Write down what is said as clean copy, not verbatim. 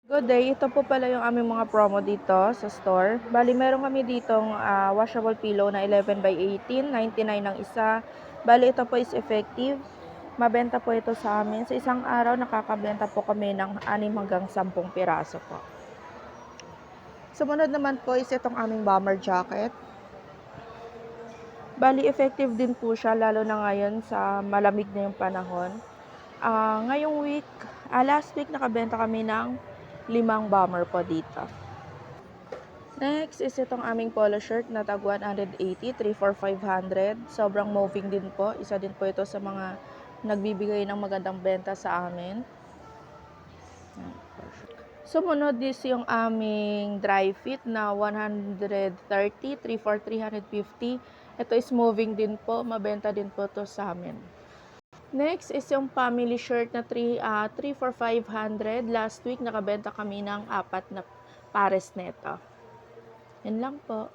Good day, ito po pala yung aming mga promo dito sa store. Bali meron kami ditong washable pillow na 11 by 18, 99 ang isa. Bali ito po is effective. Mabenta po ito sa amin. Sa isang araw nakakabenta po kami ng 6 hanggang 10 piraso po. Sumunod naman po is itong aming bomber jacket. Bali effective din po siya lalo na ngayon sa malamig na yung panahon. Ngayong week, last week nakabenta kami ng 5 bomber po dito. Next is itong aming polo shirt na tag 180, 3 for 500. Sobrang moving din po. Isa din po ito sa mga nagbibigay ng magandang benta sa amin. Sumunod is yung aming dry fit na 130, 3 for 350. Ito is moving din po. Mabenta din po to sa amin. Next is yung family shirt na 3 for 500. Last week nakabenta kami ng 4 na pares nito. Yan lang po.